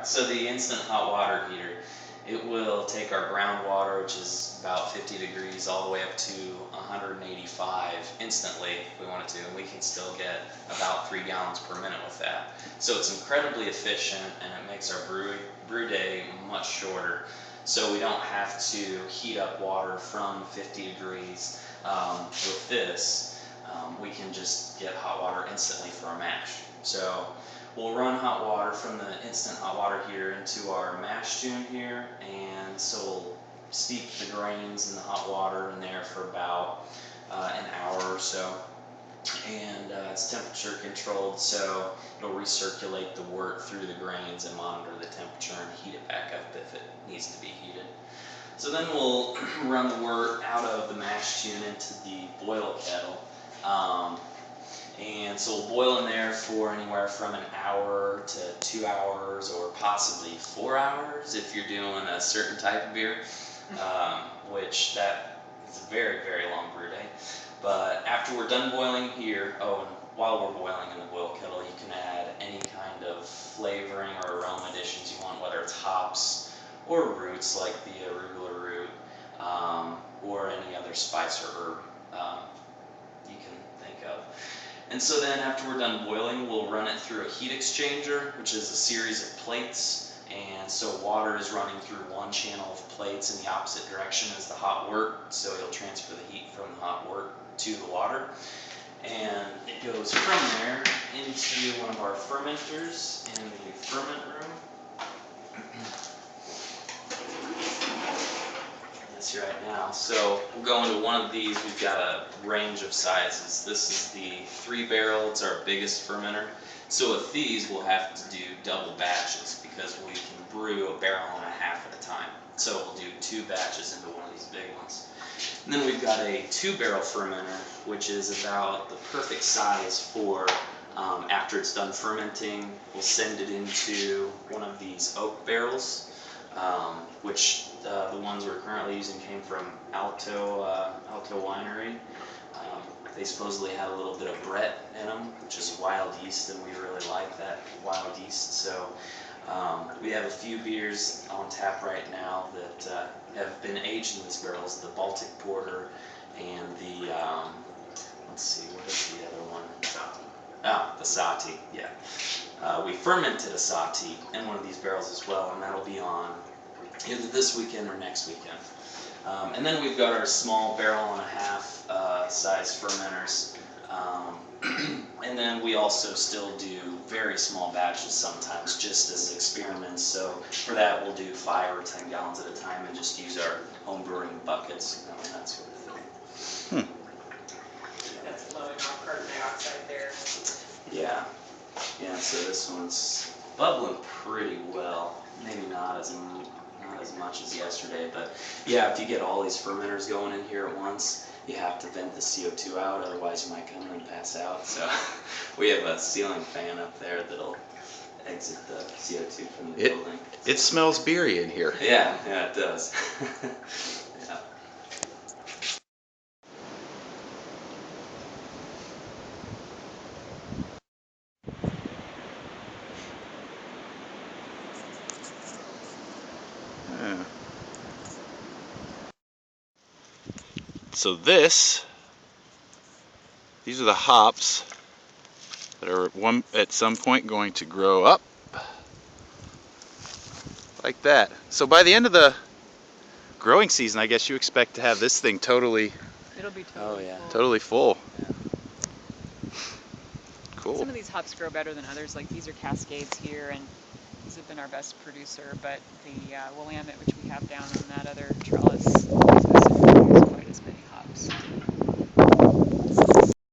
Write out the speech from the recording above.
So the instant hot water heater, it will take our groundwater, which is about 50 degrees, all the way up to 185 instantly if we want it to, and we can still get about 3 gallons per minute with that. So it's incredibly efficient, and it makes our brew day much shorter. So we don't have to heat up water from 50 degrees. With this, we can just get hot water instantly for our mash. So we'll run hot water from the instant hot water heater into our mash tune here, and so we'll steep the grains in the hot water in there for about an hour or so. And it's temperature controlled, so it'll recirculate the wort through the grains and monitor the temperature and heat it back up if it needs to be heated. So then we'll run the wort out of the mash tune into the boil kettle. And so we'll boil in there for anywhere from an hour to 2 hours, or possibly 4 hours if you're doing a certain type of beer, which that is a very, very long brew day. But after we're done boiling here, and while we're boiling in the boil kettle, you can add any kind of flavoring or aroma additions you want, whether it's hops or roots like the arugula root, or any other spice or herb you can think of. And so then after we're done boiling, we'll run it through a heat exchanger, which is a series of plates. And so water is running through one channel of plates in the opposite direction as the hot wort, so it'll transfer the heat from the hot wort to the water. And it goes from there into one of our fermenters in the ferment room. That's right now. So we'll go into one of these. We've got a range of sizes. This is the 3-barrel. It's our biggest fermenter. So with these, we'll have to do double batches because we can brew 1.5 barrels at a time. So we'll do 2 batches into one of these big ones. And then we've got a 2-barrel fermenter, which is about the perfect size for after it's done fermenting. We'll send it into one of these oak barrels, which the ones we're currently using came from Alto Winery. They supposedly had a little bit of Brett in them, which is wild yeast, and we really like that wild yeast. So we have a few beers on tap right now that have been aged in these barrels: the Baltic Porter and the let's see, what is the other one? The Sati. Yeah, we fermented a Sati in one of these barrels as well, and that'll be on either this weekend or next weekend. And then we've got our small 1.5 barrel size fermenters. And then we also still do very small batches sometimes, just as experiments. So for that, we'll do 5 or 10 gallons at a time and just use our home brewing buckets, and that sort of thing. That's blowing off carbon dioxide there. Yeah. So this one's bubbling pretty well. Maybe not as much as yesterday, but yeah, if you get all these fermenters going in here at once, you have to vent the CO2 out, otherwise you might come in and pass out. So we have a ceiling fan up there that'll exit the CO2 from the building. It smells beery in here. Yeah, it does. Yeah. So these are the hops that are at some point going to grow up like that. So by the end of the growing season, I guess you expect to have this thing totally Totally full. full. Cool. Some of these hops grow better than others. Like these are Cascades here, and these have been our best producer. But the Willamette, which we have down on that other